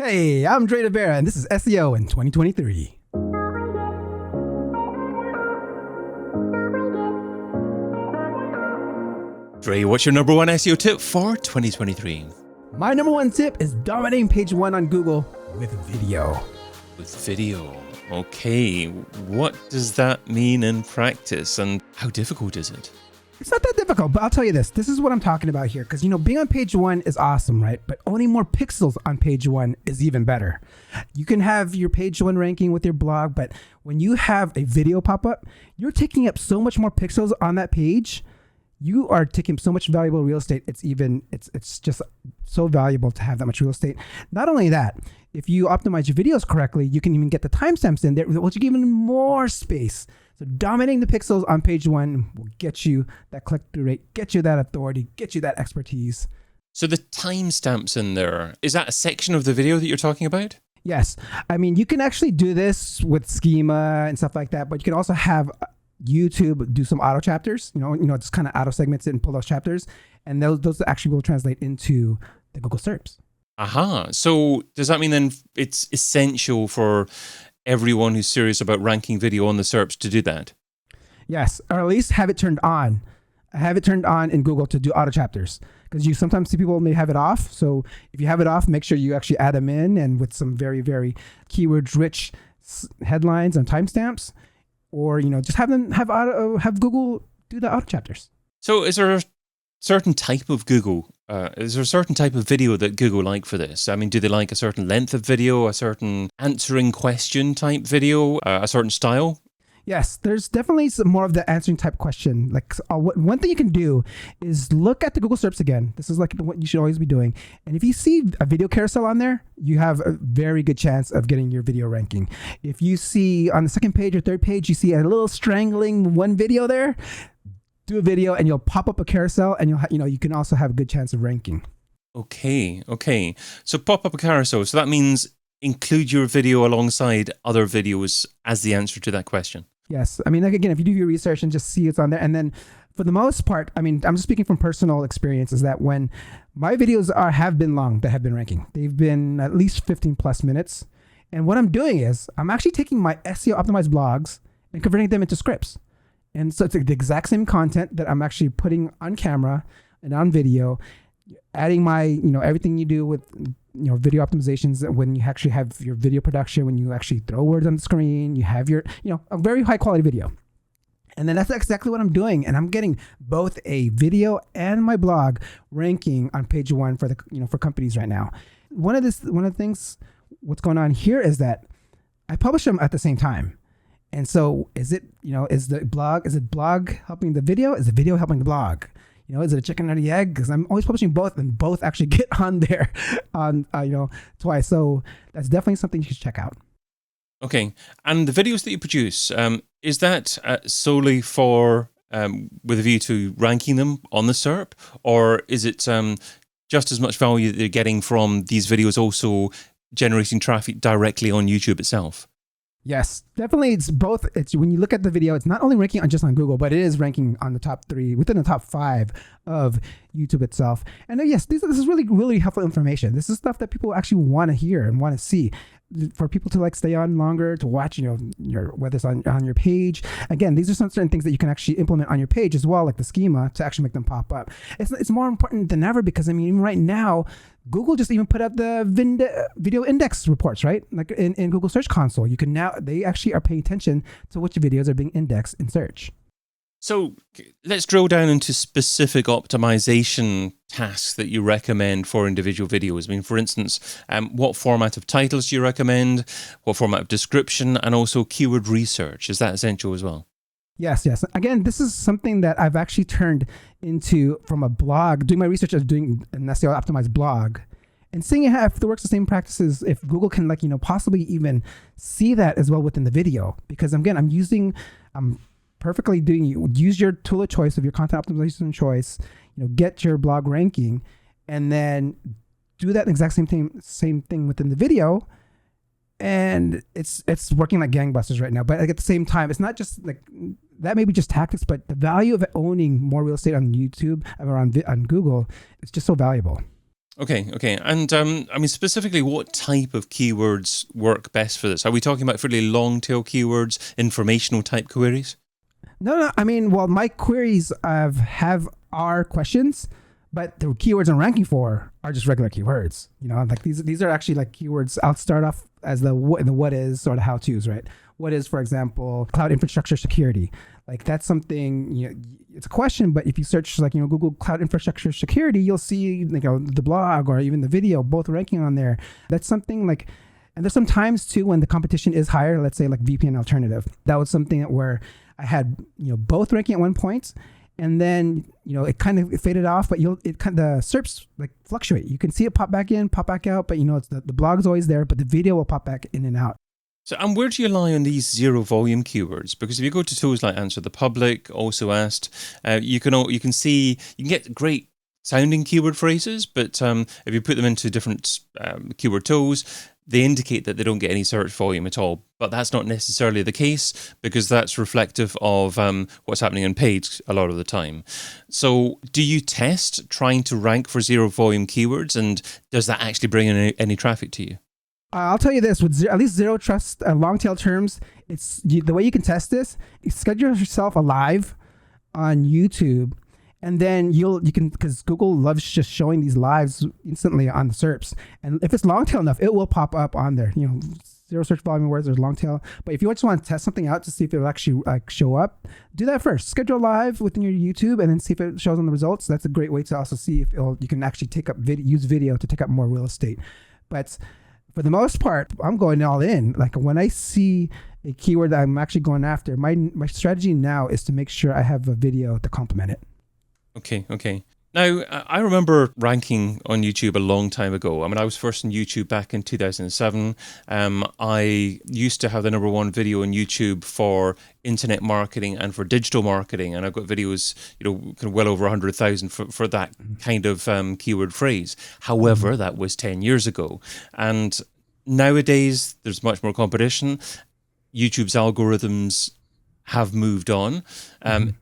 Hey, I'm Dre de Vera, and this is SEO in 2023. Dre, what's your number one SEO tip for 2023? My number one tip is dominating page one on Google with video. With video. Okay, what does that mean in practice and how difficult is it? It's not that difficult, but I'll tell you this. This is what I'm talking about here. Because, being on page one is awesome, right? But owning more pixels on page one is even better. You can have your page one ranking with your blog, but when you have a video pop up, you're taking up so much more pixels on that page. You are taking so much valuable real estate. It's just so valuable to have that much real estate. Not only that, if you optimize your videos correctly, you can even get the timestamps in there, which will give even more space. So dominating the pixels on page one will get you that click-through rate, get you that authority, get you that expertise. So the timestamps in there, is that a section of the video that you're talking about? Yes. I mean, you can actually do this with schema and stuff like that, but you can also have YouTube do some auto chapters, just kind of auto segments it and pull those chapters. And those actually will translate into the Google SERPs. Aha. So does that mean then it's essential for everyone who's serious about ranking video on the SERPs to do that? Yes, or at least have it turned on. Have it turned on in Google to do auto chapters, because you sometimes see people may have it off. So if you have it off, make sure you actually add them in, and with some very, very keywords rich headlines and timestamps, or just have Google do the auto chapters. So is there a certain type of is there a certain type of video that Google like for this? I mean, do they like a certain length of video, a certain answering question type video, a certain style? Yes, there's definitely some more of the answering type question. Like one thing you can do is look at the Google SERPs again. This is like what you should always be doing. And if you see a video carousel on there, you have a very good chance of getting your video ranking. If you see on the second page or third page, you see a little strangling one video there, do a video and you'll pop up a carousel, and you can also have a good chance of ranking. Okay. So pop up a carousel. So that means include your video alongside other videos as the answer to that question. Yes. I mean, like, again, if you do your research and just see it's on there, and then for the most part, I mean, I'm just speaking from personal experience, is that when my videos have been long that have been ranking, they've been at least 15 plus minutes. And what I'm doing is I'm actually taking my SEO optimized blogs and converting them into scripts. And so it's the exact same content that I'm actually putting on camera and on video, adding my, everything you do with, video optimizations. When you actually have your video production, when you actually throw words on the screen, you have your, a very high quality video. And then that's exactly what I'm doing. And I'm getting both a video and my blog ranking on page one for for companies right now. One of the things, what's going on here is that I publish them at the same time. And so is it blog helping the video? Is the video helping the blog? Is it a chicken or the egg? Because I'm always publishing both, and both actually get on there on, twice. So that's definitely something you should check out. Okay. And the videos that you produce, is that solely for, with a view to ranking them on the SERP? Or is it just as much value that you're getting from these videos also generating traffic directly on YouTube itself? Yes, definitely. It's both. It's when you look at the video, it's not only ranking just on Google, but it is ranking on the top 3, within the top 5 of YouTube itself. And yes, this is really, really helpful information. This is stuff that people actually want to hear and want to see, for people to stay on longer, to watch, whether it's on your page. Again, these are some certain things that you can actually implement on your page as well, like the schema, to actually make them pop up. It's more important than ever, because even right now, Google just even put out the video index reports, right? Like in Google Search Console, they actually are paying attention to which videos are being indexed in search. So let's drill down into specific optimization tasks that you recommend for individual videos. I mean, for instance, what format of titles do you recommend? What format of description? And also keyword research. Is that essential as well? Yes. Again, this is something that I've actually turned into from a blog, doing my research as doing an SEO optimized blog, and seeing if it works the same practices, if Google can possibly even see that as well within the video. Because again, I'm perfectly use your tool of choice of your content optimization choice, get your blog ranking, and then do that exact same thing within the video. And it's working like gangbusters right now. But at the same time, it's not just that may be just tactics, but the value of owning more real estate on YouTube or on Google, it's just so valuable. Okay. And I mean, specifically, what type of keywords work best for this? Are we talking about fairly long tail keywords, informational type queries? No. I mean, well, my queries have our questions, but the keywords I'm ranking for are just regular keywords. You know, like these are actually like keywords. I'll start off as the what is sort of how to's, right? What is, for example, cloud infrastructure security? Like that's something, you know, it's a question, but if you search like, you know, Google cloud infrastructure security, you'll see, you know, the blog or even the video both ranking on there. That's something like, and there's some times too when the competition is higher, let's say like VPN alternative. That was something where I had, you know, both ranking at one point, and then, you know, it kind of faded off, but the SERPs like fluctuate. You can see it pop back in, pop back out, but you know, it's the blog's always there, but the video will pop back in and out. So, and where do you rely on these zero volume keywords? Because if you go to tools like Answer the Public, Also Asked, you can get great sounding keyword phrases, but if you put them into different keyword tools, they indicate that they don't get any search volume at all. But that's not necessarily the case, because that's reflective of what's happening on page a lot of the time. So do you test trying to rank for zero volume keywords, and does that actually bring in any traffic to you? I'll tell you this, with at least zero trust long tail terms, the way you can test this, you schedule yourself a live on YouTube, and then you can, because Google loves just showing these lives instantly on the SERPs. And if it's long tail enough, it will pop up on there. You know, zero search volume words, there's long tail. But if you just want to test something out to see if it'll actually like show up, do that first. Schedule live within your YouTube and then see if it shows on the results. That's a great way to also see if you can actually use video to take up more real estate. But for the most part, I'm going all in. Like when I see a keyword that I'm actually going after, my strategy now is to make sure I have a video to complement it. Okay. Now, I remember ranking on YouTube a long time ago. I mean, I was first on YouTube back in 2007. I used to have the #1 video on YouTube for internet marketing and for digital marketing, and I've got videos, you know, kind of well over 100,000 for that kind of keyword phrase. However, that was 10 years ago. And nowadays, there's much more competition. YouTube's algorithms have moved on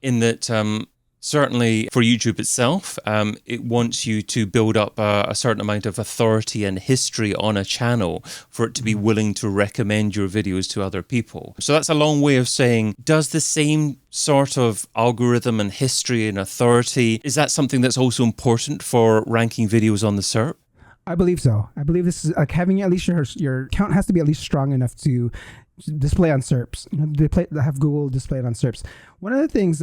in that... certainly for YouTube itself, it wants you to build up a certain amount of authority and history on a channel for it to be willing to recommend your videos to other people. So that's a long way of saying, does the same sort of algorithm and history and authority, is that something that's also important for ranking videos on the SERP? I believe so. I believe this is like having at least your account has to be at least strong enough to display on SERPs. You know, have Google display it on SERPs. One of the things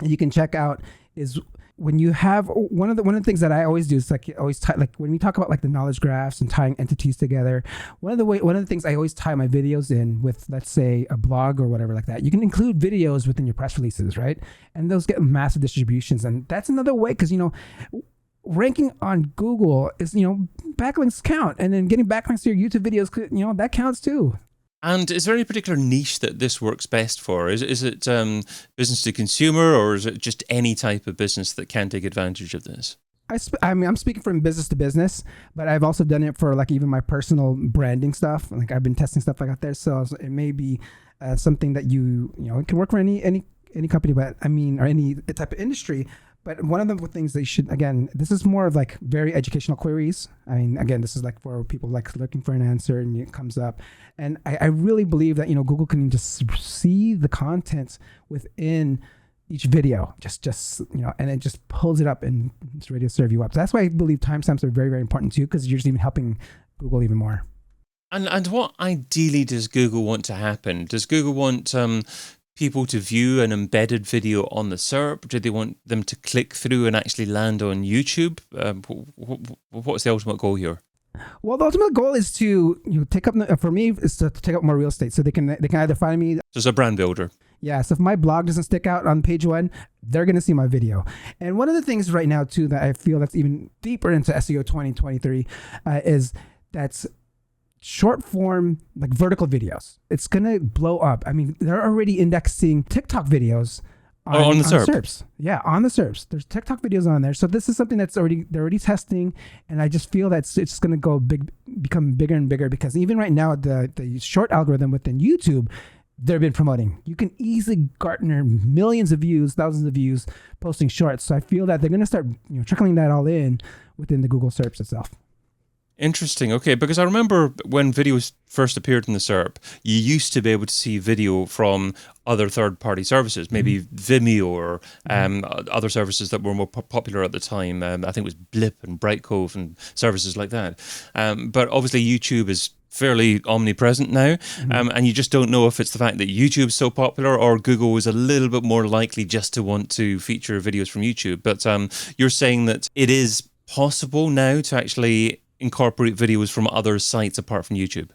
you can check out is when you have one of the things that I always do is like when we talk about like the knowledge graphs and tying entities together. One of the things I always tie my videos in with, let's say, a blog or whatever like that. You can include videos within your press releases, right? And those get massive distributions, and that's another way, because you know, ranking on Google is, you know, backlinks count, and then getting backlinks to your YouTube videos, you know, that counts too. And is there any particular niche that this works best for? Is it business to consumer, or is it just any type of business that can take advantage of this? I mean, I'm speaking from business to business, but I've also done it for like even my personal branding stuff. Like I've been testing stuff like that there. So it may be something that you know, it can work for any company, but I mean, or any type of industry. But one of the things that you should, again, this is more of like very educational queries. I mean, again, this is like for people like looking for an answer and it comes up. And I really believe that, you know, Google can just see the content within each video, just you know, and it just pulls it up and it's ready to serve you up. So that's why I believe timestamps are very, very important too, because you're just even helping Google even more. And what ideally does Google want to happen? Does Google want people to view an embedded video on the SERP? Do they want them to click through and actually land on YouTube? What's the ultimate goal here? Well, the ultimate goal is to take up, for me, is to take up more real estate, so they can either find me. So it's a brand builder. Yeah, so if my blog doesn't stick out on page 1, they're going to see my video. And one of the things right now too that I feel that's even deeper into SEO 2023 is that's short form, like vertical videos. It's going to blow up. I mean, they're already indexing TikTok videos on the SERPs. Yeah, on the SERPs. There's TikTok videos on there. So this is something they're already testing. And I just feel that it's going to become bigger and bigger, because even right now, the short algorithm within YouTube, they've been promoting. You can easily garner millions of views, thousands of views posting shorts. So I feel that they're going to start trickling that all in within the Google search itself. Interesting. Okay, because I remember when videos first appeared in the SERP, you used to be able to see video from other third-party services, maybe Vimeo or other services that were more popular at the time. I think it was Blip and Brightcove and services like that. But obviously YouTube is fairly omnipresent now, and you just don't know if it's the fact that YouTube's so popular or Google is a little bit more likely just to want to feature videos from YouTube. But you're saying that it is possible now to actually incorporate videos from other sites apart from YouTube.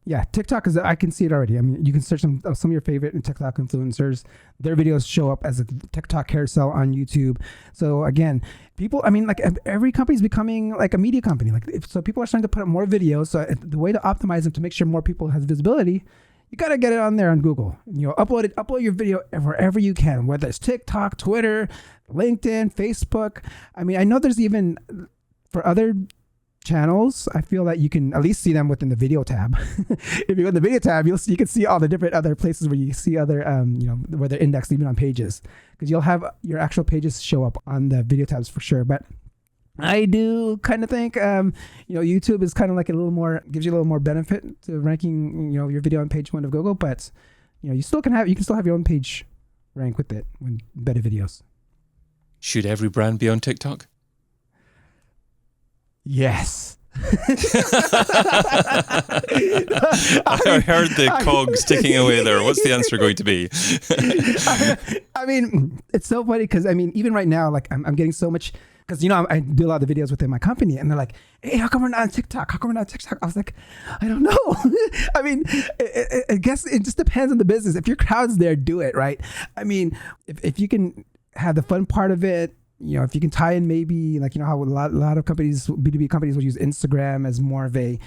Yeah, TikTok is, I can see it already. I mean, you can search some of your favorite TikTok influencers. Their videos show up as a TikTok carousel on YouTube. So again, people, I mean, like every company is becoming like a media company. So people are starting to put up more videos. So the way to optimize them to make sure more people has visibility, you got to get it on there on Google. Upload your video wherever you can, whether it's TikTok, Twitter, LinkedIn, Facebook. I mean, I know there's even for other channels, I feel that you can at least see them within the video tab. If you go in the video tab, you can see all the different other places where you see other, where they're indexed even on pages, because you'll have your actual pages show up on the video tabs for sure. But I do kind of think, YouTube is kind of like gives you a little more benefit to ranking, your video on page 1 of Google, but you can still have your own page rank with it when embedded videos. Should every brand be on TikTok? Yes. I heard the cogs ticking away there. What's the answer going to be? I mean, it's so funny because even right now, like I'm getting so much, because I do a lot of the videos within my company, and they're like, "Hey, how come we're not on TikTok? How come we're not on TikTok?" I was like, "I don't know." I mean, I guess it just depends on the business. If your crowd's there, do it, right? I mean, if you can have the fun part of it. If you can tie in maybe how a lot of companies, B2B companies will use Instagram as more of a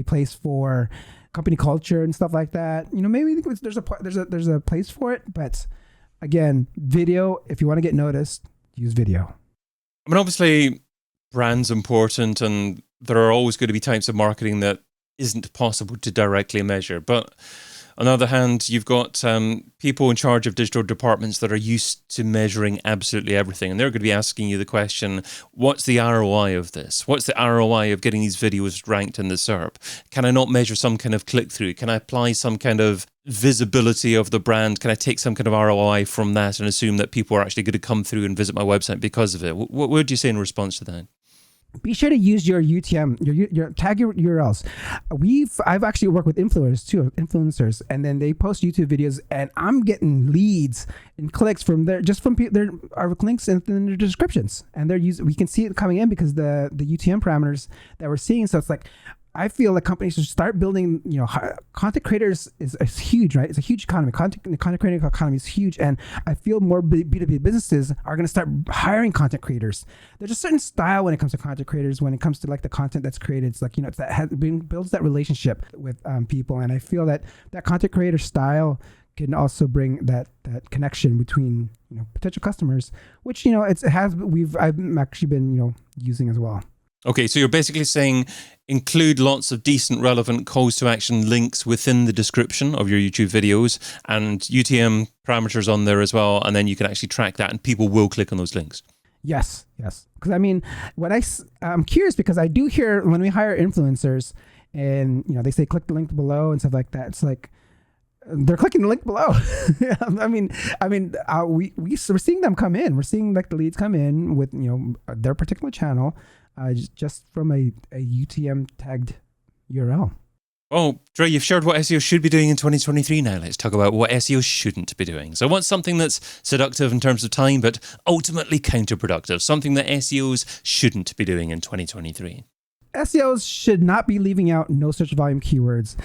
place for company culture and stuff like that. Maybe there's a place for it, but again, video, if you want to get noticed, use video. I mean, obviously brand's important and there are always going to be types of marketing that isn't possible to directly measure. But on the other hand, you've got people in charge of digital departments that are used to measuring absolutely everything. And they're going to be asking you the question, what's the ROI of this? What's the ROI of getting these videos ranked in the SERP? Can I not measure some kind of click-through? Can I apply some kind of visibility of the brand? Can I take some kind of ROI from that and assume that people are actually going to come through and visit my website because of it? What would you say in response to that? Be sure to use your UTM, your tag your URLs. I've actually worked with influencers, and then they post YouTube videos, and I'm getting leads and clicks from there, just from there are links in their descriptions, and we can see it coming in because the UTM parameters that we're seeing. So it's like, I feel like companies should start building, content creators is huge, right? It's a huge economy. The content creating economy is huge. And I feel more B2B businesses are going to start hiring content creators. There's a certain style when it comes to content creators, when it comes to like the content that's created. It's like, it's builds that relationship with people. And I feel that content creator style can also bring that connection between, potential customers, which, I've actually been, using as well. Okay, so you're basically saying include lots of decent, relevant calls to action links within the description of your YouTube videos and UTM parameters on there as well, and then you can actually track that and people will click on those links. Yes. Because I'm curious because I do hear when we hire influencers and, they say click the link below and stuff like that. It's like, they're clicking the link below. We're seeing them come in. We're seeing like the leads come in with, their particular channel. Just from a UTM tagged URL. Oh, Dre, you've shared what SEO should be doing in 2023 now. Let's talk about what SEO shouldn't be doing. So I want something that's seductive in terms of time, but ultimately counterproductive, something that SEOs shouldn't be doing in 2023. SEOs should not be leaving out no search volume keywords.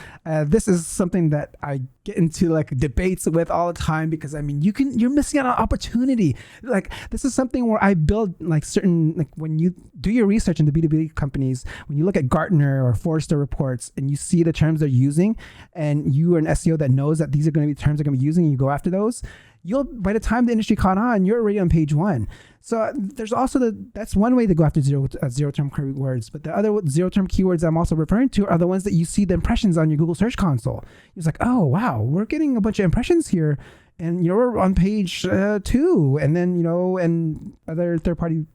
This is something that I get into like debates with all the time because you're missing out on opportunity. Like this is something where I build like certain, like when you do your research into B2B companies, when you look at Gartner or Forrester reports and you see the terms they're using and you are an SEO that knows that these are going to be terms they're going to be using and you go after those, by the time the industry caught on, you're already on page 1. So there's also that's one way to go after zero-term keywords. But the other zero-term keywords I'm also referring to are the ones that you see the impressions on your Google Search Console. It's like, oh, wow, we're getting a bunch of impressions here. And you're on page 2. And then, and other third-party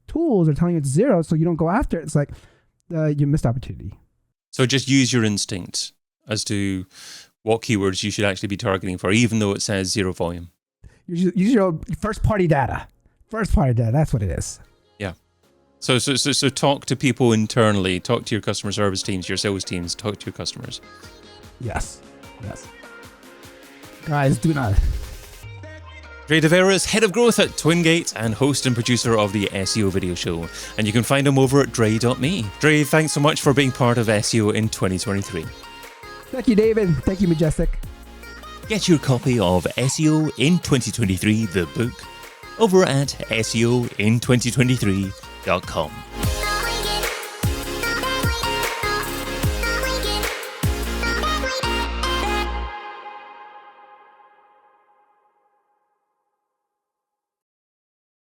tools are telling you it's 0, so you don't go after it. It's like you missed opportunity. So just use your instinct as to what keywords you should actually be targeting for, even though it says 0 volume. Use your first-party data. First-party data, that's what it is. Yeah. So talk to people internally. Talk to your customer service teams, your sales teams. Talk to your customers. Yes. Guys, do not. Dre de Vera is head of growth at Twingate and host and producer of the SEO video show. And you can find him over at dre.me. Dre, thanks so much for being part of SEO in 2023. Thank you, David. Thank you, Majestic. Get your copy of SEO in 2023, the book, over at SEOin2023.com.